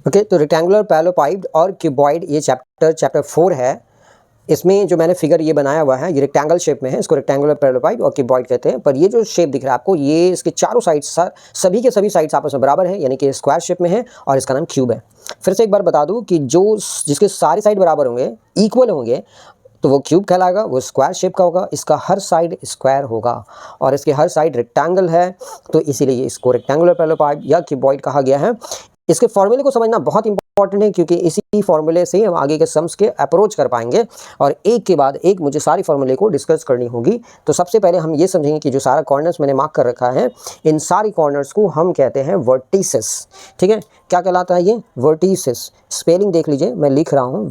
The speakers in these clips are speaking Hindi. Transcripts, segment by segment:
ओके, तो रेक्टेंगुलर पैरेललोपाइड और क्यूबॉइड ये चैप्टर 4 है। इसमें जो मैंने फिगर ये बनाया हुआ है ये रेक्टेंगल शेप में है, इसको रेक्टेंगुलर पैरेललोपाइड और क्यूबॉइड कहते हैं। पर ये जो शेप दिख रहा है आपको, ये इसके चारों साइड्स सभी के सभी साइड्स आपस में बराबर है, यानी कि स्क्वायर शेप में है और इसका नाम क्यूब है। फिर से एक बार बता दूं कि जिसके सारे साइड बराबर होंगे, इक्वल होंगे, तो वो क्यूब कहलाएगा, वो स्क्वायर शेप का होगा। इसका हर साइड स्क्वायर होगा और इसके हर साइड रेक्टेंगल है, तो इसीलिए इसको रेक्टेंगुलर पैरेललोपाइड या क्यूबॉइड कहा गया है। इसके फॉर्मूले को समझना बहुत इंपॉर्टेंट है, क्योंकि इसी फॉर्मूले से हम आगे के सम्स के अप्रोच कर पाएंगे और एक के बाद एक मुझे सारी फॉर्मूले को डिस्कस करनी होगी। तो सबसे पहले हम ये समझेंगे कि जो सारा कॉर्नर्स मैंने मार्क कर रखा है, इन सारी कॉर्नर्स को हम कहते हैं वर्टिसेस। ठीक है, क्या कहलाता है ये? वर्टिसेस। स्पेलिंग देख लीजिए, मैं लिख रहा हूँ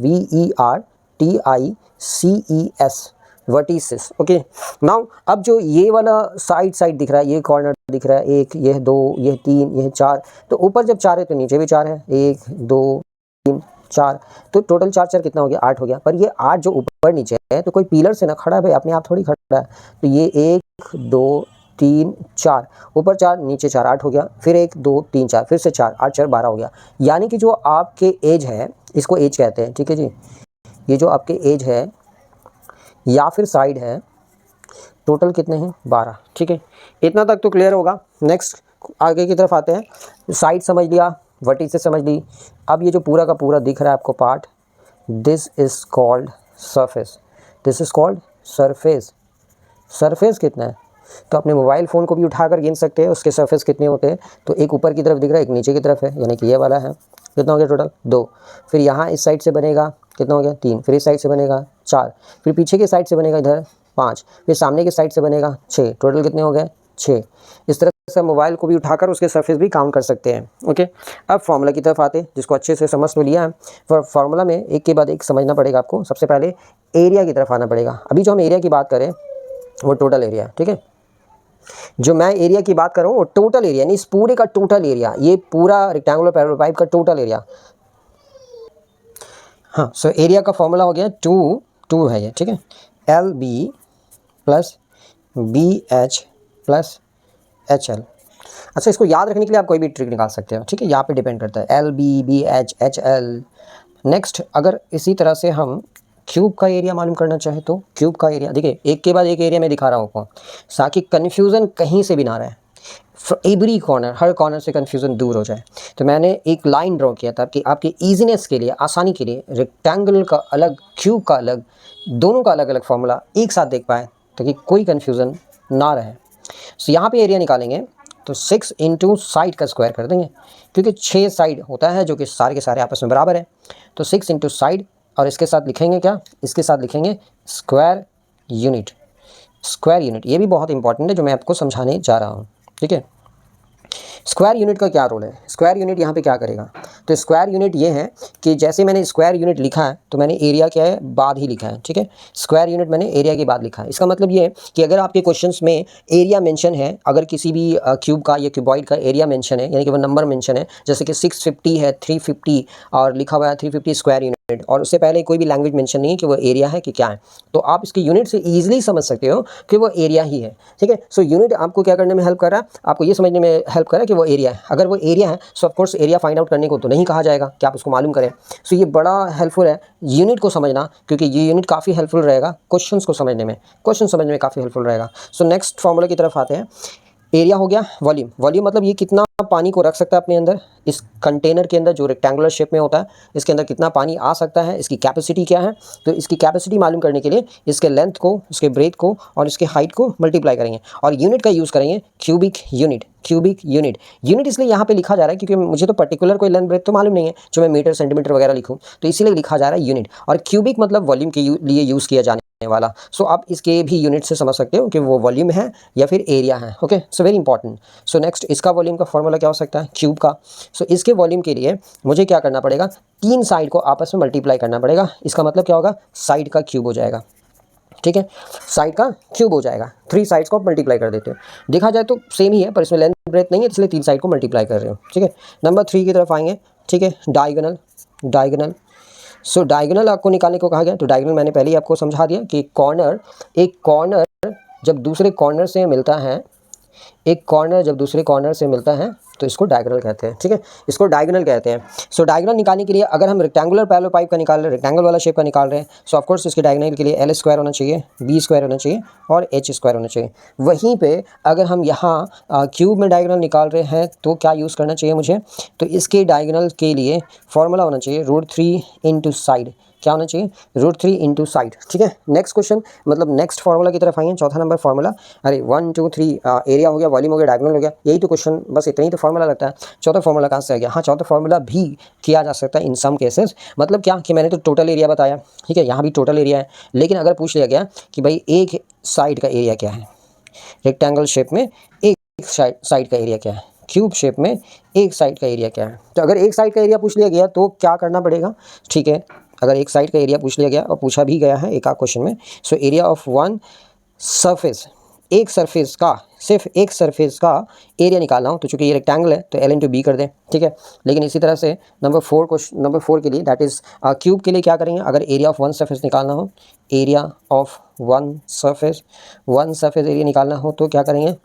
VERTICES, वर्टिसेस। ओके, नाउ अब जो ये वाला साइड दिख रहा है, ये कॉर्नर दिख रहा है, एक, यह 2, यह 3, यह 4, तो ऊपर जब 4 है तो नीचे भी 4 है, 1 2 3 4, तो टोटल 4 4 कितना हो गया? 8 हो गया। पर ये 8 जो ऊपर नीचे है तो कोई पिलर से ना खड़ा है भाई, अपने आप थोड़ी खड़ा है। तो ये 1 2 3 4, ऊपर 4 नीचे 4, 8 हो गया। फिर 1 2 3 4, फिर से 4, 8 4 12 हो गया। यानी कि जो आपके एज है, इसको एज कहते हैं। ठीक है जी, ये जो आपके एज है या फिर साइड है, टोटल कितने हैं? 12। ठीक है, इतना तक तो क्लियर होगा। नेक्स्ट आगे की तरफ आते हैं। साइड समझ लिया, वर्टिसेस समझ ली। अब ये जो पूरा का पूरा दिख रहा है आपको part, this is called surface. This is called surface. Surface कितना है? तो अपने मोबाइल फ़ोन को भी उठाकर गिन सकते हैं उसके सरफेस कितने होते हैं। तो एक ऊपर की तरफ दिख रहा है, एक नीचे की तरफ है, यानी कि ये वाला है। कितना हो गया टोटल? 2। फिर यहाँ इस साइड से बनेगा, कितना हो गया? 3। फिर इस साइड से बनेगा 4। फिर पीछे के साइड से बनेगा इधर 5। फिर सामने के साइड से बनेगा 6। टोटल कितने हो गए? 6। इस तरह से मोबाइल को भी उठाकर उसके सरफेस भी काउंट कर सकते हैं। ओके, अब फॉर्मूला की तरफ आते हैं, जिसको अच्छे से समझ तो लिया है। फॉर्मूला में एक के बाद एक समझना पड़ेगा आपको। सबसे पहले एरिया की तरफ आना पड़ेगा। अभी जो हम एरिया की बात करें वो टोटल एरिया। ठीक है, जो मैं एरिया की बात कर रहा हूँ वो टोटल एरिया, नहीं, इस पूरे का टोटल एरिया, ये पूरा रेक्टेंगुलर पैरेललोपाइड का टोटल एरिया। हाँ, सो एरिया का फॉर्मूला हो गया 2 है ये। ठीक है, LB plus BH plus HL। अच्छा, इसको याद रखने के लिए आप कोई भी ट्रिक निकाल सकते हो। ठीक है, यहाँ पे डिपेंड करता है, LB BH HL। नेक्स्ट, अगर इसी तरह से हम क्यूब का एरिया मालूम करना चाहे तो क्यूब का एरिया, देखिए एक के बाद एक एरिया में दिखा रहा हूँ आपको, ताकि कन्फ्यूज़न कहीं से भी ना रहे। एवरी कॉर्नर, हर कॉर्नर से कन्फ्यूज़न दूर हो जाए। तो मैंने एक लाइन ड्रॉ किया था कि आपके ईजीनेस के लिए, आसानी के लिए, रेक्टेंगल का अलग, क्यूब का अलग, दोनों का अलग अलग फॉर्मूला एक साथ देख पाए ताकि कोई कन्फ्यूज़न ना रहे। सो यहाँ पे एरिया निकालेंगे तो 6 इंटू साइड का स्क्वायर कर देंगे, क्योंकि 6 साइड होता है जो कि सारे के सारे आपस में बराबर है। तो 6 इंटू साइड, और इसके साथ लिखेंगे क्या? इसके साथ लिखेंगे स्क्वायर यूनिट। स्क्वायर यूनिट ये भी बहुत इंपॉर्टेंट है, जो मैं आपको समझाने जा रहा हूँ। ठीक है, स्क्वायर यूनिट का क्या रोल है? स्क्वायर यूनिट यहाँ पे क्या करेगा? तो स्क्वायर यूनिट ये है कि जैसे मैंने स्क्वायर यूनिट लिखा है तो मैंने एरिया क्या है बाद ही लिखा है। ठीक है, स्क्वायर यूनिट मैंने एरिया के बाद लिखा है। इसका मतलब ये है कि अगर आपके क्वेश्चंस में एरिया मेंशन है, अगर किसी भी क्यूब का या क्यूबॉइड का एरिया मेंशन है, यानी कि वो नंबर मेंशन है, जैसे कि 650 है, 350 और लिखा हुआ है 350 स्क्वायर यूनिट, और उससे पहले कोई भी लैंग्वेज मेंशन नहीं है कि वो एरिया है कि क्या है, तो आप इसके यूनिट से ईजिली समझ सकते हो कि वो एरिया ही है। ठीक है, सो यूनिट आपको क्या करने में हेल्प कर रहा है? आपको ये समझने में हेल्प कर रहा है कि वो एरिया है। अगर वो एरिया है so of course area find out करने को तो नहीं कहा जाएगा कि आप उसको मालूम करें। सो ये बड़ा हेल्पफुल है यूनिट को समझना, क्योंकि ये यूनिट काफ़ी हेल्पफुल रहेगा क्वेश्चंस को समझने में, क्वेश्चन समझने में काफ़ी हेल्पफुल रहेगा। सो नेक्स्ट फॉर्मूला की तरफ आते हैं। एरिया हो गया वॉल्यूम। वॉल्यूम मतलब ये कितना पानी को रख सकता है अपने अंदर, इस कंटेनर के अंदर जो रेक्टेंगुलर शेप में होता है, इसके अंदर कितना पानी आ सकता है, इसकी कैपेसिटी क्या है। तो इसकी कैपेसिटी मालूम करने के लिए इसके लेंथ को, इसके ब्रेथ को और इसके हाइट को मल्टीप्लाई करेंगे, और यूनिट का यूज़ करेंगे cubic unit. Cubic unit, unit इसलिए यहाँ पे लिखा जा रहा है क्योंकि मुझे तो पर्टिकुलर कोई लेंथ ब्रेथ तो मालूम नहीं है जो मैं मीटर सेंटीमीटर वगैरह लिखूँ, तो इसीलिए लिखा जा रहा है यूनिट। और क्यूबिक मतलब वॉल्यूम के लिए यूज़ किया जाने वाला। सो आप इसके भी यूनिट से समझ सकते हो कि वो वॉल्यूम है या फिर एरिया है। Okay, so very important. So next, इसका वॉल्यूम का फॉर्मूला क्या हो सकता है? क्यूब का। सो इसके वॉल्यूम के लिए मुझे क्या करना पड़ेगा? 3 साइड को आपस में मल्टीप्लाई करना पड़ेगा। इसका मतलब क्या होगा? साइड का क्यूब हो जाएगा। ठीक है, साइड का क्यूब हो जाएगा। 3 साइड्स को आप मल्टीप्लाई कर देते हो। देखा जाए तो सेम ही है, पर इसमें लेंथ ब्रेथ नहीं है, इसलिए 3 साइड को मल्टीप्लाई कर रहे हो। ठीक है, नंबर 3 की तरफ आएंगे। ठीक है, डायगोनल। डायगोनल, सो डायगोनल आपको निकालने को कहा गया। तो डायगोनल मैंने पहले ही आपको समझा दिया कि कॉर्नर, एक कॉर्नर जब दूसरे कॉर्नर से मिलता है, एक कॉर्नर जब दूसरे कॉर्नर से मिलता है तो इसको डायगोनल कहते हैं, ठीक है, इसको डायगोनल कहते हैं। सो डायगोनल निकालने के लिए अगर हम रेक्टेंगुलर पैरेलल का निकाल रहे हैं, रेक्टेंगल वाला शेप का निकाल रहे हैं, सो ऑफकोर्स इसके डायगोनल के लिए एल स्क्वायर होना चाहिए, बी स्क्वायर होना चाहिए और एच स्क्वायर होना चाहिए। वहीं पे अगर हम यहाँ क्यूब में डायगोनल निकाल रहे हैं तो क्या यूज़ करना चाहिए मुझे, तो इसके डायगोनल के लिए फॉर्मूला होना चाहिए √3 इंटू साइड, क्या होना चाहिए, √3 इंटू साइड, ठीक है। नेक्स्ट क्वेश्चन मतलब नेक्स्ट फार्मूला की तरफ आइए, चौथा नंबर फार्मूला। अरे 1 2 3 एरिया हो गया, वॉल्यूम हो गया, डायगोनल हो गया, यही तो क्वेश्चन, बस इतना ही तो फार्मूला लगता है। चौथा फार्मूला कहाँ से आ गया, हाँ चौथा फार्मूला भी किया जा सकता है इन सम केसेस। मतलब क्या कि मैंने तो टोटल एरिया बताया, ठीक है, यहाँ भी टोटल एरिया है, लेकिन अगर पूछ लिया गया कि भाई एक साइड का एरिया क्या है, रेक्टेंगल शेप में एक साइड का एरिया क्या है, क्यूब शेप में एक साइड का एरिया क्या है, तो अगर एक साइड का एरिया पूछ लिया गया तो क्या करना पड़ेगा, ठीक है। अगर एक साइड का एरिया पूछ लिया गया और पूछा भी गया है एक आध क्वेश्चन में, so area of one surface, एक सरफेस का, सिर्फ एक सरफेस का एरिया निकालना हो तो चूंकि ये रेक्टेंगल है तो L/B कर दें, ठीक है। लेकिन इसी तरह से नंबर 4 के लिए, दैट इज़ क्यूब के लिए क्या करेंगे, अगर एरिया ऑफ वन सरफेस निकालना हो, area of one surface area निकालना हो तो क्या करेंगे,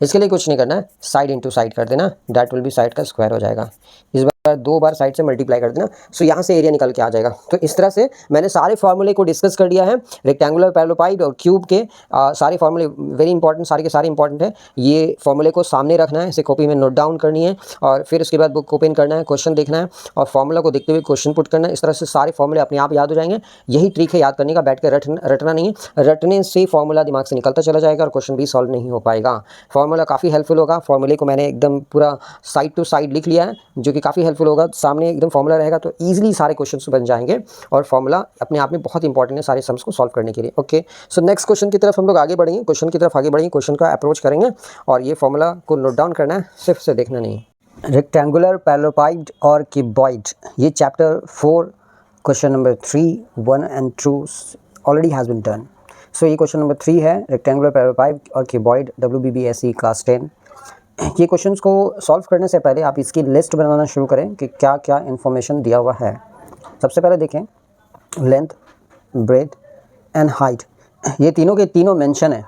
इसके लिए कुछ नहीं करना है, साइड इंटू साइड कर देना, दैट विल बी साइड का स्क्वायर हो जाएगा। इस बार 2 बार साइड से मल्टीप्लाई कर देना, सो यहाँ से एरिया निकल के आ जाएगा। तो इस तरह से मैंने सारे फार्मूले को डिस्कस कर दिया है, रेक्टेंगुलर पैरेललोपाइड और क्यूब के सारे फार्मूले वेरी इंपॉर्टेंट, सारे के सारे इंपॉर्टेंट है। ये फार्मूले को सामने रखना है, इसे कॉपी में नोट डाउन करनी है और फिर उसके बाद बुक ओपन करना है, क्वेश्चन देखना है और फार्मूला को देखते हुए क्वेश्चन पुट करना है। इस तरह से सारे फार्मूले अपने आप याद हो जाएंगे। यही ट्रिक है याद करने का, बैठ कर रटना नहीं है, रटने से फार्मूला दिमाग से निकलता चला जाएगा और क्वेश्चन भी सॉल्व नहीं हो पाएगा। फार्मूला काफ़ी हेल्पफुल होगा, फार्मूले को मैंने एकदम पूरा साइड टू साइड लिख लिया है जो कि काफ़ी हेल्पफुल होगा। सामने एकदम फार्मूला रहेगा तो ईजिली सारे क्वेश्चंस बन जाएंगे और फार्मूला अपने आप में बहुत इंपॉर्टेंट है सारे सम्स को सॉल्व करने के लिए। ओके, सो नेक्स्ट क्वेश्चन की तरफ हम लोग आगे बढ़ेंगे, क्वेश्चन का अप्रोच करेंगे और ये फार्मूला को नोट डाउन करना है, सिर्फ से देखना नहीं। रेक्टेंगुलर पैरेललोपाइड और क्यूबॉइड, ये chapter 4 question number 3 1 and 2 already has been done. So ये क्वेश्चन नंबर 3 है, रेक्टेंगुलर पैरेललोपाइड और क्यूबॉइड, WBBSE क्लास 10। ये क्वेश्चंस को सॉल्व करने से पहले आप इसकी लिस्ट बनाना शुरू करें कि क्या क्या इन्फॉर्मेशन दिया हुआ है। सबसे पहले देखें, लेंथ, ब्रेथ एंड हाइट, ये तीनों के तीनों मेंशन है।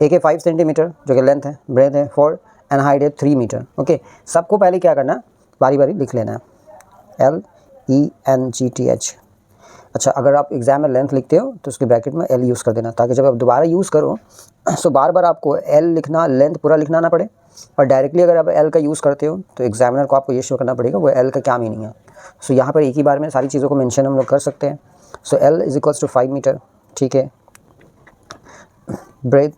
एक है 5 सेंटीमीटर जो कि लेंथ है, ब्रेथ है 4 एंड हाइट है 3 मीटर। ओके, सबको पहले क्या करना है, बारी बारी लिख लेना है, LENGTH। अच्छा, अगर आप एग्जाम में लेंथ लिखते हो तो उसके ब्रैकेट में L यूज़ कर देना, ताकि जब आप दोबारा यूज़ करो सो बार बार आपको L लिखना, लेंथ पूरा लिखना ना पड़े। और डायरेक्टली अगर आप L का यूज़ करते हो तो एग्जामिनर को आपको ये शो करना पड़ेगा वो L का क्या मीनिंग है। सो यहाँ पर एक ही बार में सारी चीज़ों को मेंशन हम लोग कर सकते हैं। सो L = 5 मीटर, ठीक है। Breadth,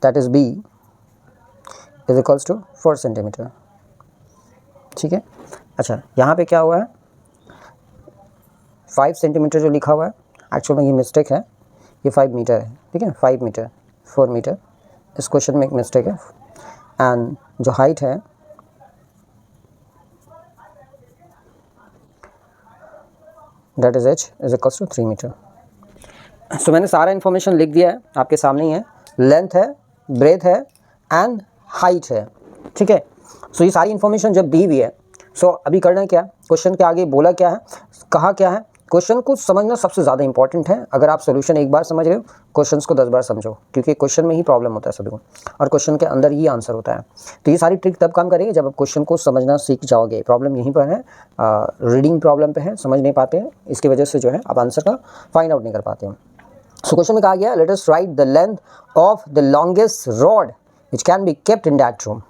that is B = 4 centimetre, ठीक है। अच्छा, यहाँ पे क्या हुआ है, 5 सेंटीमीटर जो लिखा हुआ है एक्चुअल में ये मिस्टेक है, ये 5 मीटर है, ठीक है, 5 मीटर 4 मीटर, इस क्वेश्चन में एक मिस्टेक है। एंड जो हाइट है दैट इज़ H = 3 मीटर। सो मैंने सारा इन्फॉर्मेशन लिख दिया है, आपके सामने ही है, लेंथ है, ब्रेथ है एंड हाइट है, ठीक है। सो ये सारी इन्फॉर्मेशन जब दी हुई है, सो अभी करना क्या, क्वेश्चन के आगे बोला क्या है, कहा क्या है, क्वेश्चन को समझना सबसे ज़्यादा इंपॉर्टेंट है। अगर आप सोल्यूशन एक बार समझ रहे हो, क्वेश्चंस को 10 बार समझो, क्योंकि क्वेश्चन में ही प्रॉब्लम होता है सभी को और क्वेश्चन के अंदर ही आंसर होता है। तो ये सारी ट्रिक तब काम करेंगे जब आप क्वेश्चन को समझना सीख जाओगे। प्रॉब्लम यहीं पर है, रीडिंग प्रॉब्लम पे है, समझ नहीं पाते हैं, इसकी वजह से जो है आप आंसर का फाइंड आउट नहीं कर पाते हैं। सो क्वेश्चन में कहा गया, let us right the length of the longest rod which can be kept in that room.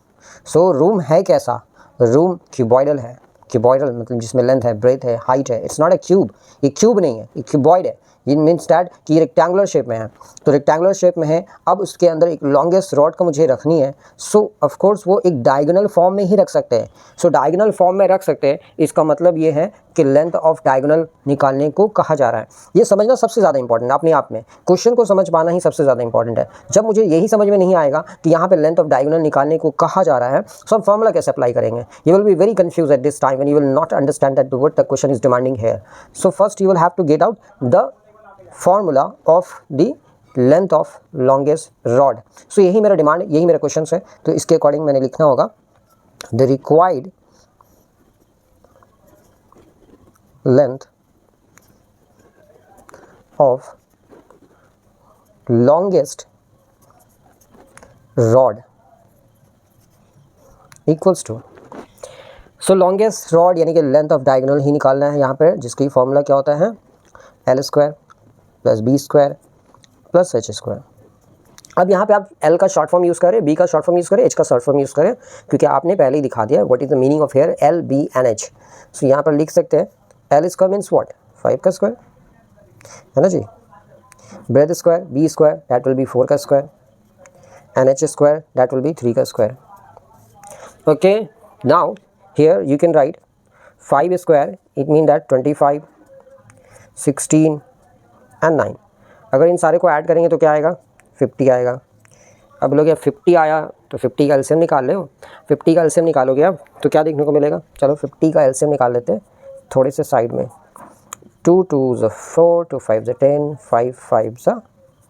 So room है कैसा, रूम क्यूबॉइडल है, क्यूबॉइडल मतलब जिसमें लेंथ है, ब्रेथ है, हाइट है। इट्स नॉट अ क्यूब, ये क्यूब नहीं है, ये क्यूबॉइड है। ये मीन्स दैट कि ये रेक्टेंगुलर शेप में है, तो रेक्टेंगुलर शेप में है। अब उसके अंदर एक लॉन्गेस्ट रॉड को मुझे रखनी है, सो ऑफ कोर्स वो एक डायगोनल फॉर्म में ही रख सकते हैं। सो डायगोनल फॉर्म में रख सकते हैं, इसका मतलब ये है कि लेंथ ऑफ डायगोनल निकालने को कहा जा रहा है। ये समझना सबसे ज़्यादा इंपॉर्टेंट है अपने आप में, क्वेश्चन को समझ पाना ही सबसे ज़्यादा इंपॉर्टेंट है। जब मुझे यही समझ में नहीं आएगा कि यहाँ पे लेंथ ऑफ डायगोनल निकालने को कहा जा रहा है, सो हम फॉर्मूला कैसे अप्लाई करेंगे, you will be very confuse at this time and you will not understand that what the question is demanding here. So first you will have to get out the formula of the length of longest rod. So यही मेरा डिमांड, यही मेरा क्वेश्चन है, तो इसके अकॉर्डिंग मैंने लिखना होगा the required length of longest rod equals to, so longest rod यानी कि लेंथ ऑफ डायगोनल ही निकालना है यहाँ पर, जिसकी फॉर्मूला क्या होता है L square plus B square plus H square. अब यहाँ पे आप एल का शॉर्ट फॉर्म यूज़ करें, बी का शॉर्ट फॉर्म यूज़ करें, एच का शॉर्ट फॉर्म यूज़ करें, क्योंकि आपने पहले ही दिखा दिया what is the meaning of here L B and H. So यहाँ पर लिख सकते हैं एल स्क्वायर मीन्स व्हाट 5 का स्क्वायर है ना जी, breadth square B square that will be 4 का square and H square that will be 3 का square. Okay, now here you can write 5 square it mean that 25 16 and 9। अगर इन सारे को ऐड करेंगे तो क्या आएगा 50 आएगा। अब लोग 50 आया तो 50 का एलसीएम निकाल ले, 50 का एलसीएम निकालोगे अब तो क्या देखने को मिलेगा, चलो 50 का एलसीएम निकाल लेते हैं थोड़े से साइड में। 2 2s 4 2 5s 10 5 5s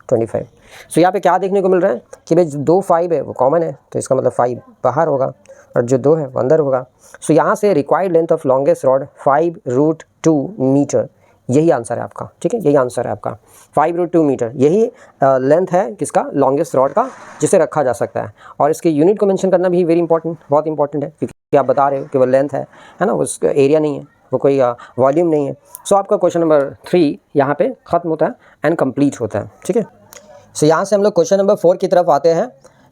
25। सो यहाँ पे क्या देखने को मिल रहा है कि भाई 2 5 है वो कॉमन है, तो इसका मतलब 5 बाहर होगा और जो 2 है वो अंदर होगा। सो यहाँ से required length of longest rod 5√2 metre, यही आंसर है आपका, ठीक है, यही आंसर है आपका 5√2 मीटर, यही लेंथ है किसका लॉन्गेस्ट रॉड का, जिसे रखा जा सकता है। और इसके यूनिट को मेंशन करना भी वेरी इंपॉर्टेंट, बहुत इंपॉर्टेंट है, क्योंकि आप बता रहे हो कि वो लेंथ है ना, वो एरिया नहीं है, वो कोई वॉल्यूम नहीं है। सो आपका क्वेश्चन नंबर 3 यहाँ पे ख़त्म होता है एंड कंप्लीट होता है, ठीक है। सो यहाँ से हम लोग क्वेश्चन नंबर 4 की तरफ आते हैं।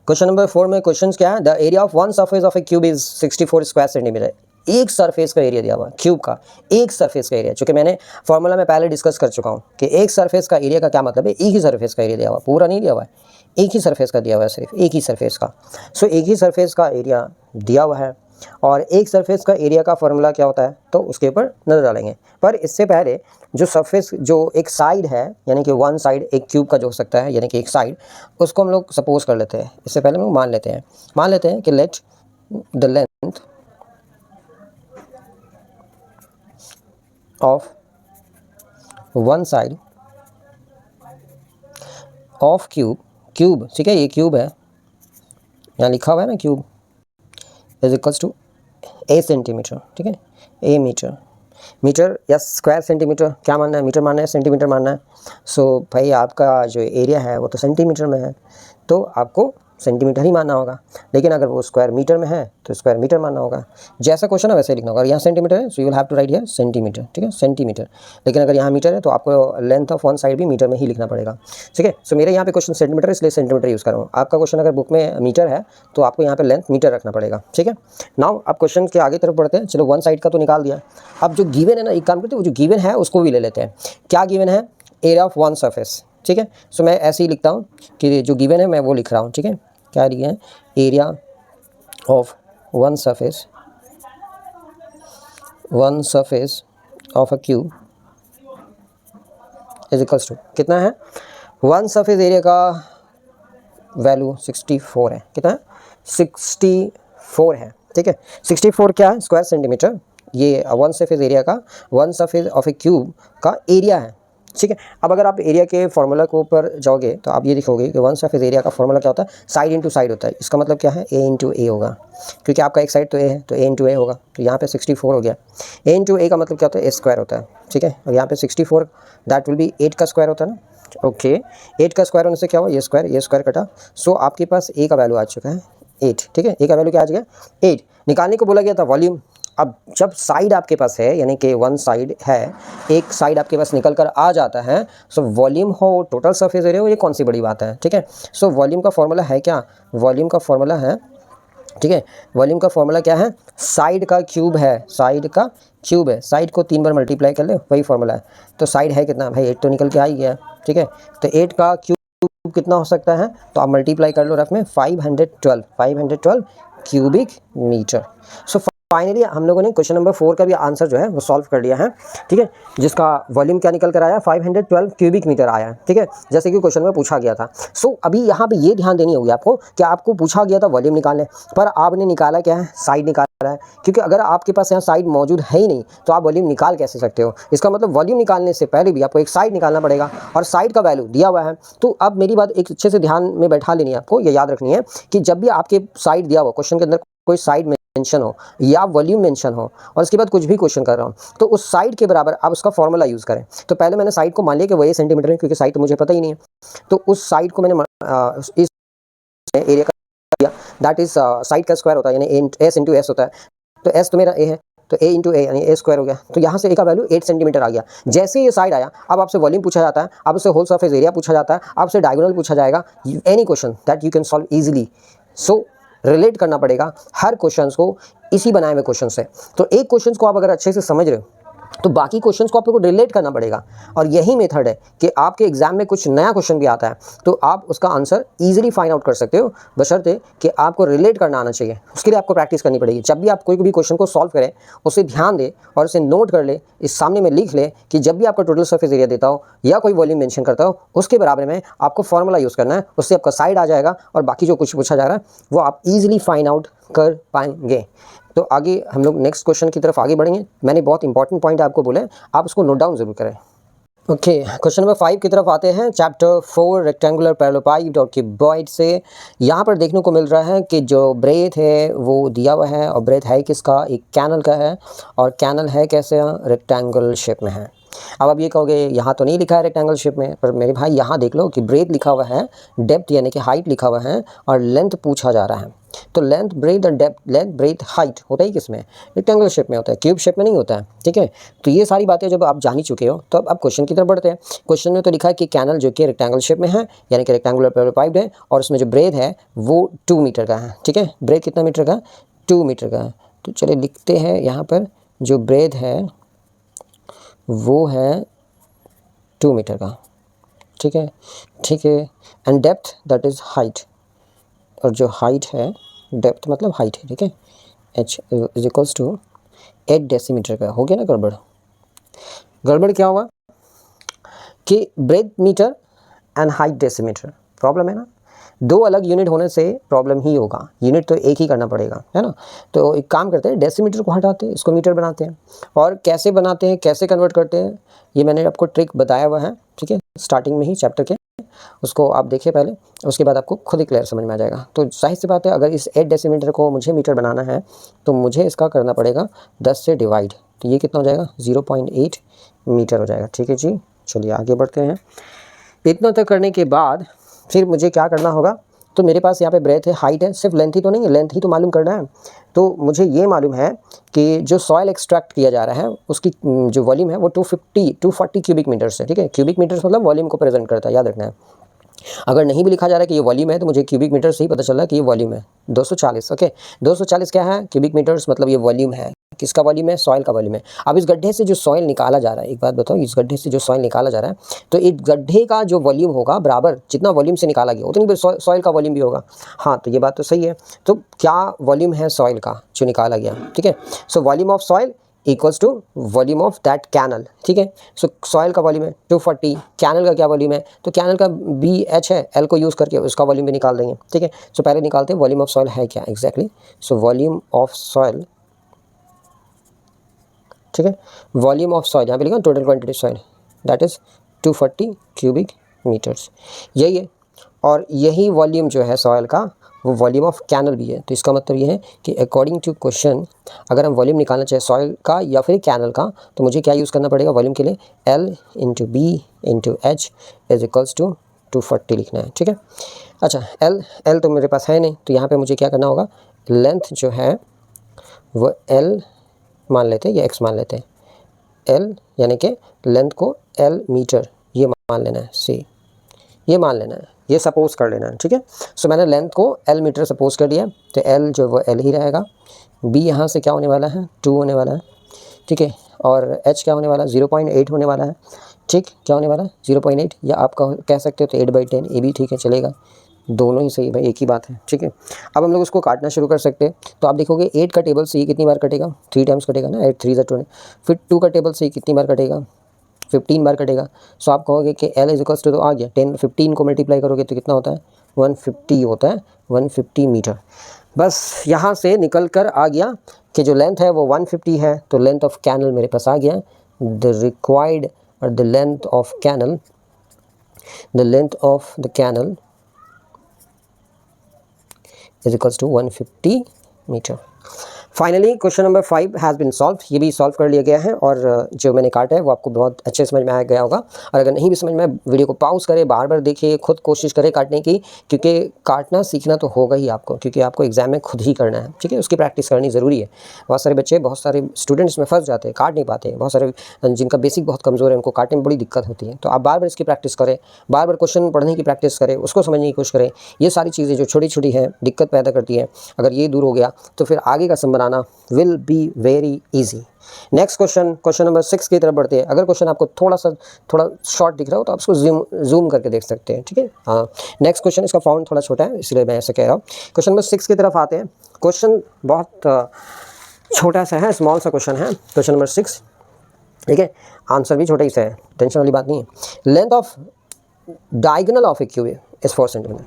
क्वेश्चन नंबर 4 में क्वेश्चन क्या है, the area of one surface of A cube is 64 square centimetre. एक सरफेस का एरिया दिया हुआ क्यूब का, एक सरफेस का एरिया, चूँकि मैंने फॉर्मूला में पहले डिस्कस कर चुका हूँ कि एक सरफेस का एरिया का क्या मतलब है, एक ही सरफेस का एरिया दिया हुआ, पूरा नहीं दिया हुआ है, एक ही सरफेस का दिया हुआ है, सिर्फ एक ही सरफेस का। सो एक ही सरफेस का एरिया दिया हुआ है और एक सरफेस का एरिया का फॉर्मूला क्या होता है, तो उसके ऊपर नज़र डालेंगे। पर इससे पहले जो सरफेस जो एक साइड है, यानी कि वन साइड एक क्यूब का जो हो सकता है, यानी कि एक साइड, उसको हम लोग सपोज कर लेते हैं। इससे पहले हम लोग मान लेते हैं कि let the length of one side of cube, ठीक है, ये क्यूब है, यहाँ लिखा हुआ है ना cube, is equals to A centimetre, ठीक है, ए मीटर या स्क्वायर सेंटीमीटर, क्या मानना है, मीटर मानना है सेंटीमीटर मानना है। सो भाई आपका जो एरिया है वो तो सेंटीमीटर में है, तो आपको सेंटीमीटर ही मानना होगा, लेकिन अगर वो स्क्वायर मीटर में है तो स्क्वायर मीटर मानना होगा। जैसा क्वेश्चन है वैसे लिखना होगा। यहाँ सेंटीमीटर है, so you will have to write here centimetre, ठीक है, सेंटीमीटर। लेकिन अगर यहाँ मीटर है तो आपको लेंथ ऑफ वन साइड भी मीटर में ही लिखना पड़ेगा, ठीक है। सो मेरे यहाँ पे क्वेश्चन सेंटीमीटर, इसलिए सेंटीमीटर यूज़ कर रहा हूँ। आपका क्वेश्चन अगर बुक में मीटर है तो आपको यहाँ पे लेंथ मीटर रखना पड़ेगा, ठीक है। नाउ आप क्वेश्चन के आगे तरफ बढ़ते हैं। चलो वन साइड का तो निकाल दिया, अब जो गिवन है ना, एक काम करते हैं, वो जो गिवन है उसको भी ले लेते हैं। क्या गिवन है, एरिया ऑफ वन सरफेस, ठीक है। सो मैं ऐसे ही लिखता हूँ कि जो गिवन है मैं वो लिख रहा हूँ, ठीक है। क्या लिया है, area of one surface of a cube is equals to, कितना है, वन सरफेस एरिया का वैल्यू 64 है, कितना है 64 है, ठीक है। 64 क्या है, स्क्वायर सेंटीमीटर, ये वन सरफेस एरिया का, one surface of A cube का एरिया है, ठीक है। अब अगर आप एरिया के फॉर्मूला के ऊपर जाओगे तो आप ये दिखोगे कि वन सरफेस एरिया का फॉर्मूला क्या होता है, साइड इंटू साइड होता है। इसका मतलब क्या है, ए इंटू ए होगा, क्योंकि आपका एक साइड तो ए है तो ए इंटू ए होगा, तो यहाँ पे 64 हो गया। ए इंटू ए का मतलब क्या होता है, ए स्क्वायर होता है, ठीक है। और यहाँ पे 64 दैट विल बी 8 का स्क्वायर होता है ना, ओके। 8 का स्क्वायर होने से क्या हुआ, ये स्क्वायर कटा। सो आपके पास ए का वैल्यू आ चुका है 8, ठीक है। ए का वैल्यू क्या आ गया 8। निकालने को बोला गया था वॉल्यूम। अब जब साइड आपके पास है, यानी कि वन साइड है, एक साइड आपके पास निकल कर आ जाता है, सो वॉल्यूम हो टोटल सरफेस एरिया हो, ये कौन सी बड़ी बात है, ठीक है। सो वॉल्यूम का फॉर्मूला है क्या, वॉल्यूम का फॉर्मूला है, ठीक है, वॉल्यूम का फॉर्मूला क्या है, साइड का क्यूब है, साइड का क्यूब है, साइड को 3 बार मल्टीप्लाई कर ले, वही फॉर्मूला है। तो साइड है कितना भाई, 8 तो निकल के आ ही गया, ठीक है। तो 8 का क्यूब कितना हो सकता है, तो आप मल्टीप्लाई कर लो रफ में 512 क्यूबिक मीटर। सो फाइनली हम लोगों ने क्वेश्चन नंबर 4 का भी आंसर जो है वो सॉल्व कर लिया है, ठीक है, जिसका वॉल्यूम क्या निकल कर आया, 512 क्यूबिक मीटर आया, ठीक है, जैसे कि क्वेश्चन में पूछा गया था। सो अभी यहाँ पे ये ध्यान देनी होगी आपको कि आपको पूछा गया था वॉल्यूम निकालने, पर आपने निकाला क्या है, साइड निकाला है, क्योंकि अगर आपके पास यहाँ साइड मौजूद है ही नहीं तो आप वॉल्यूम निकाल कैसे सकते हो। इसका मतलब वॉल्यूम निकालने से पहले भी आपको एक साइड निकालना पड़ेगा, और साइड का वैल्यू दिया हुआ है। तो अब मेरी बात एक अच्छे से ध्यान में बैठा लेनी है, आपको ये याद रखनी है कि जब भी आपके साइड दिया हुआ, क्वेश्चन के अंदर कोई साइड मेंशन हो या वॉल्यूम मेंशन हो और उसके बाद कुछ भी क्वेश्चन कर रहा हूँ, तो उस साइड के बराबर आप उसका फॉर्मूला यूज़ करें। तो पहले मैंने साइड को मान लिया कि वही सेंटीमीटर है, क्योंकि साइड तो मुझे पता ही नहीं है, तो उस साइड को मैंने इस एरिया का दैट इज़ साइड का स्क्वायर होता है, यानी एस इंटू एस होता है। तो एस तो मेरा ए है, तो ए इंटू ए यानी ए स्क्वायर हो गया। तो यहाँ से ए का वैल्यू 8 सेंटीमीटर आ गया। जैसे ये साइड आया, अब आपसे वॉल्यूम पूछा जाता है, आपसे होल सरफेस एरिया पूछा जाता है, आपसे डायगोनल पूछा जाएगा। Any question that you can solve easily. So relate करना पड़ेगा हर क्वेश्चन को इसी बनाए हुए क्वेश्चन से। तो एक क्वेश्चन को आप अगर अच्छे से समझ रहे हो तो बाकी क्वेश्चंस को आपको रिलेट करना पड़ेगा। और यही मेथड है कि आपके एग्जाम में कुछ नया क्वेश्चन भी आता है तो आप उसका आंसर इजीली फाइंड आउट कर सकते हो, बशर्ते कि आपको रिलेट करना आना चाहिए। उसके लिए आपको प्रैक्टिस करनी पड़ेगी। जब भी आप कोई भी क्वेश्चन को सॉल्व करें, उसे ध्यान दे और उसे नोट कर ले, इस सामने में लिख ले कि जब भी आपका टोटल सरफेस एरिया देता हो या कोई वॉल्यूम मेंशन करता हो, उसके बराबर में आपको फॉर्मूला यूज़ करना है। उससे आपका साइड आ जाएगा और बाकी जो कुछ पूछा जा रहा है वो आप इजीली फाइंड आउट कर पाएंगे। तो आगे हम लोग नेक्स्ट क्वेश्चन की तरफ आगे बढ़ेंगे। मैंने बहुत इंपॉर्टेंट पॉइंट आपको बोले, आप उसको नोट डाउन जरूर करें। ओके, क्वेश्चन नंबर 5 की तरफ आते हैं। चैप्टर 4 रेक्टेंगुलर पैरेललोपाइड और क्यूबॉइड से यहाँ पर देखने को मिल रहा है कि जो ब्रेथ है वो दिया हुआ है, और ब्रेथ है किसका, एक कैनल का है, और कैनल है कैसे, रेक्टेंगल शेप में है। अब आप ये कहोगे यहाँ तो नहीं लिखा है रेक्टेंगल शेप में, पर मेरे भाई यहाँ देख लो कि ब्रेथ लिखा हुआ है, डेप्थ यानी कि हाइट लिखा हुआ है, और लेंथ पूछा जा रहा है। तो लेंथ, ब्रेथ और डेप्थ, लेंथ, ब्रेथ, हाइट होता ही किस में, रेक्टेंगुलर शेप में होता है, क्यूब शेप में नहीं होता है। ठीक है, तो ये सारी बातें जब आप जान ही चुके हो तो अब क्वेश्चन की तरफ बढ़ते हैं। क्वेश्चन में तो लिखा है कि कैनल जो कि रेक्टेंगल शेप में है, यानी कि रेक्टेंगुलर पैरेललोपाइड है, और उसमें जो ब्रेथ है वो 2 मीटर का है। ठीक है, ब्रेथ कितना मीटर का, 2 मीटर का है। तो चलिए लिखते हैं यहाँ पर, जो ब्रेथ है वो है 2 मीटर का। ठीक है, ठीक है, and depth that is height, और जो हाइट है, डेप्थ मतलब हाइट है, ठीक है, h is equals to 8 decimetre का। हो गया ना गड़बड़, गड़बड़ क्या हुआ कि breadth metre and height decimetre, problem है ना। दो अलग यूनिट होने से प्रॉब्लम ही होगा, यूनिट तो एक ही करना पड़ेगा, है ना। तो एक काम करते हैं, डेसीमीटर को हटाते हैं, इसको मीटर बनाते हैं। और कैसे बनाते हैं, कैसे कन्वर्ट करते हैं, ये मैंने आपको ट्रिक बताया हुआ है, ठीक है, स्टार्टिंग में ही चैप्टर के, उसको आप देखिए पहले, उसके बाद आपको खुद ही क्लियर समझ में आ जाएगा। तो जाहिर सी बात है, अगर इस 8 डेसीमीटर को मुझे मीटर बनाना है तो मुझे इसका करना पड़ेगा 10 से डिवाइड। तो ये कितना हो जाएगा, 0.8 मीटर हो जाएगा। ठीक है जी, चलिए आगे बढ़ते हैं। इतना तक करने के बाद फिर मुझे क्या करना होगा, तो मेरे पास यहाँ पे ब्रेथ है, हाइट है, सिर्फ लेंथ ही तो नहीं है, लेंथ ही तो मालूम करना है। तो मुझे ये मालूम है कि जो सॉइल एक्सट्रैक्ट किया जा रहा है उसकी जो वॉल्यूम है वो 240 क्यूबिक मीटर्स है। ठीक है, क्यूबिक मीटर्स मतलब वॉल्यूम को प्रेजेंट करता है, याद रखना है। अगर नहीं भी लिखा जा रहा है कि ये वॉल्यूम है तो मुझे क्यूबिक मीटर से ही पता चल रहा है कि ये वॉल्यूम है 240। ओके, 240 क्या है, क्यूबिक मीटर्स, मतलब ये वॉल्यूम है। किसका वॉल्यूम है, सॉइल का वॉल्यूम है। अब इस गड्ढे से जो सॉइल निकाला जा रहा है, एक बात बताओ, इस गड्ढे से जो सॉइल निकाला जा रहा है, तो इस गड्ढे का जो वॉल्यूम होगा बराबर, जितना वॉल्यूम से निकाला गया उतनी सॉइल का वॉल्यूम भी होगा। हाँ, तो ये बात तो सही है। तो क्या वॉल्यूम है सॉइल का जो निकाला गया, ठीक है। So volume of soil equals to volume of that canal. ठीक है, सो सॉइल का वॉल्यूम है 240, कैनल का क्या वॉल्यूम है, तो कैनल का BH है, L को यूज़ करके उसका वॉल्यूम भी निकाल देंगे। ठीक है, सो पहले निकालते हैं वॉल्यूम ऑफ सॉइल है क्या exactly. So volume of soil, ठीक है, वॉल्यूम ऑफ सॉइल यहाँ पे लिखा total quantity soil that is 240 cubic metres, यही है। और यही वॉल्यूम जो है सॉइल का वो वॉल्यूम ऑफ कैनल भी है। तो इसका मतलब ये है कि अकॉर्डिंग टू क्वेश्चन, अगर हम वॉल्यूम निकालना चाहें सॉइल का या फिर कैनल का, तो मुझे क्या यूज़ करना पड़ेगा वॉल्यूम के लिए, L into B into H is equals to 240 लिखना है। ठीक है, अच्छा, L तो मेरे पास है नहीं, तो यहाँ पे मुझे क्या करना होगा, लेंथ जो है वो L मान लेते हैं या X मान लेते हैं, L यानी कि लेंथ को L मीटर ये मान लेना है, C ये मान लेना है, ये सपोज कर लेना है। ठीक है, सो मैंने लेंथ को L मीटर सपोज कर दिया, तो L जो वो L ही रहेगा, B यहाँ से क्या होने वाला है, 2 होने वाला है। ठीक है, और H क्या होने वाला है, 0.8 होने वाला है। ठीक, क्या होने वाला है 0.8, या आप कह सकते हो तो 8/10, ये भी ठीक है, चलेगा, दोनों ही सही भाई, एक ही बात है। ठीक है, अब हम लोग उसको काटना शुरू कर सकते हैं। तो आप देखोगे 8 का टेबल से ये कितनी बार कटेगा, 3 टाइम्स कटेगा ना, 8 3 = 20। फिर 2 का टेबल से ये कितनी बार कटेगा, 15 बार कटेगा। सो आप कहोगे कि L इज इक्वल्स टू, तो आ गया 10, 15 को मल्टीप्लाई करोगे तो कितना होता है, 150 होता है, 150 मीटर। बस यहाँ से निकल कर आ गया कि जो लेंथ है वो 150 है, तो लेंथ ऑफ कैनल मेरे पास आ गया, द रिक्वायर्ड और the length of canal, the length of the canal is equals to 150 metre. Finally question number 5 has been solved, ये भी सॉल्व कर लिया गया है और जो मैंने काटा है वो आपको बहुत अच्छे समझ में आ गया होगा। और अगर नहीं भी समझ में, वीडियो को पॉज करें, बार बार देखिए, खुद कोशिश करें काटने की, क्योंकि काटना सीखना तो होगा ही आपको, क्योंकि आपको एग्जाम में खुद ही करना है, ठीक है। उसकी प्रैक्टिस करनी ज़रूरी है। बहुत सारे बच्चे, बहुत सारे स्टूडेंट्स में फंस जाते हैं, काट नहीं पाते, बहुत सारे जिनका बेसिक बहुत कमज़ोर है उनको काटने में बड़ी दिक्कत होती है। तो आप बार बार इसकी प्रैक्टिस करें, बार बार क्वेश्चन पढ़ने की प्रैक्टिस करें, उसको समझने की कोशिश करें। ये सारी चीज़ें जो छोटी छोटी हैं दिक्कत पैदा करती हैं, अगर ये दूर हो गया तो फिर आगे का सम बनाना will be very easy. Next question number 6 की तरफ बढ़ते हैं। अगर क्वेश्चन आपको थोड़ा शॉर्ट दिख रहा हो तो आप उसको जूम करके देख सकते हैं, ठीक है। हाँ, नेक्स्ट क्वेश्चन, इसका फॉन्ट थोड़ा छोटा है इसलिए मैं ऐसे कह रहा हूँ। क्वेश्चन नंबर 6 की तरफ आते हैं। क्वेश्चन बहुत छोटा सा है, स्मॉल सा क्वेश्चन है, क्वेश्चन नंबर 6, ठीक है। आंसर भी छोटा ही सा है, टेंशन वाली बात नहीं है। Length of diagonal of A cube is 4 centimetre.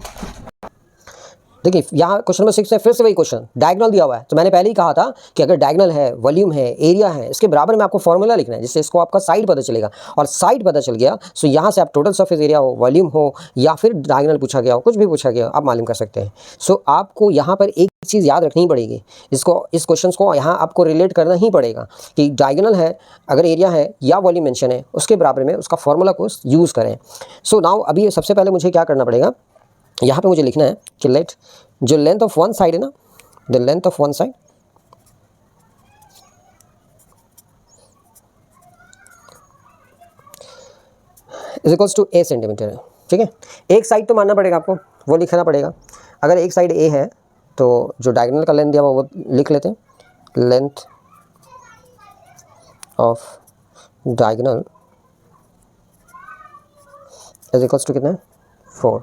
देखिए यहाँ क्वेश्चन नंबर 6 है, फिर से वही क्वेश्चन, डायगोनल दिया हुआ है। तो मैंने पहले ही कहा था कि अगर डायगोनल है, वॉल्यूम है, एरिया है, इसके बराबर में आपको फॉर्मूला लिखना है, जिससे इसको आपका साइड पता चलेगा। और साइड पता चल गया सो यहाँ से आप टोटल सरफेस एरिया हो, वॉल्यूम हो, या फिर डायगोनल पूछा गया हो, कुछ भी पूछा गया हो, आप मालूम कर सकते हैं। सो आपको यहाँ पर एक चीज़ याद रखनी पड़ेगी, इस क्वेश्चन को यहाँ आपको रिलेट करना ही पड़ेगा कि डायगोनल है, अगर एरिया है या वॉल्यूम मेंशन है, उसके बराबर में उसका फॉर्मूला को यूज़ करें। सो नाउ अभी सबसे पहले मुझे क्या करना पड़ेगा, यहाँ पे मुझे लिखना है कि लेट जो लेंथ ऑफ वन साइड है ना, the length of one side is equals to A centimetre है, ठीक है। एक साइड तो मानना पड़ेगा आपको, वो लिखना पड़ेगा। अगर एक साइड ए है तो जो डायगोनल का लेंथ दिया हुआ वो लिख लेते हैं, length of diagonal is equals to कितना है, 4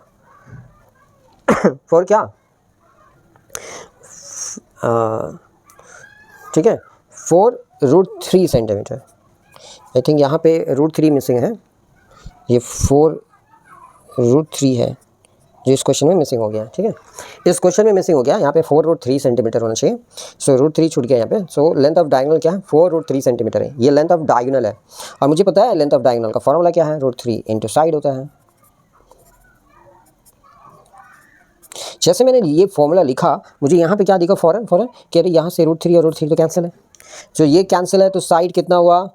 4 क्या, ठीक है, 4√3 सेंटीमीटर। आई थिंक यहाँ पे √3 मिसिंग है, ये 4√3 है जो इस क्वेश्चन में मिसिंग हो गया, ठीक है। इस क्वेश्चन में मिसिंग हो गया, यहाँ पे 4√3 सेंटीमीटर होना चाहिए। सो √3 छूट गया यहाँ पे। सो लेंथ ऑफ डायगोनल क्या है, 4√3 सेंटीमीटर है। ये लेंथ ऑफ डायगोनल है और मुझे पता है लेंथ ऑफ डायगोनल का फॉर्मूला क्या है, √3 इंटू साइड होता है। जैसे मैंने ये फॉर्मूला लिखा, मुझे यहाँ पे क्या दिखा, फौरन कि अरे यहाँ से √3 और √3 तो कैंसिल है। जो ये कैंसिल है तो साइड कितना हुआ,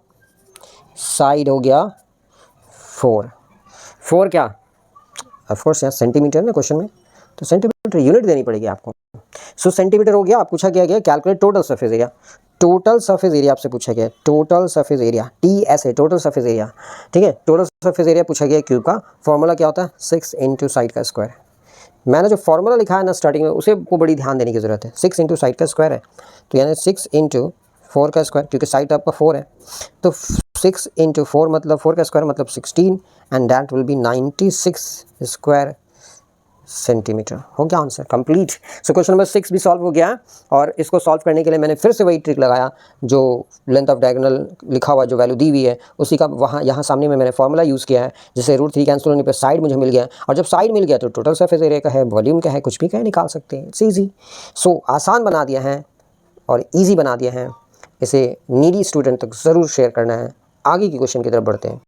साइड हो गया 4 क्या, ऑफ कोर्स यहाँ सेंटीमीटर ना क्वेश्चन में, तो सेंटीमीटर यूनिट देनी पड़ेगी आपको। सो सेंटीमीटर हो गया। आप पूछा गया calculate total surface area, total surface area आपसे पूछा गया, टोटल सरफेस एरिया, TS है, टोटल सरफेस एरिया, ठीक है। टोटल सरफेस एरिया पूछा गया क्यूब का, फॉर्मूला क्या होता है, 6 इंटू साइड का स्क्वायर। मैंने जो फॉर्मूला लिखा है ना स्टार्टिंग में, उसे को बड़ी ध्यान देने की ज़रूरत है। 6 इंटू साइड का स्क्वायर है, तो यानी 6 इंटू 4 का स्क्वायर, क्योंकि साइड आपका 4 है, तो 6 इंटू 4 मतलब 4 का स्क्वायर मतलब 16 and that will B 96 square centimetre. हो गया answer complete. So question number 6 भी सॉल्व हो गया और इसको सॉल्व करने के लिए मैंने फिर से वही ट्रिक लगाया, जो लेंथ ऑफ डायगोनल लिखा हुआ जो वैल्यू दी हुई है उसी का वहाँ यहाँ सामने में मैंने फॉर्मूला यूज़ किया है, जिससे √3 कैंसिल होने पर साइड मुझे मिल गया। और जब साइड मिल गया तो टोटल सरफेस एरिया का है, वॉल्यूम का है, कुछ भी का है, निकाल सकते हैं। It's easy. सो आसान बना दिया है और ईजी बना दिया है। इसे नीडी स्टूडेंट तक ज़रूर शेयर करना है। आगे की क्वेश्चन की तरफ बढ़ते हैं।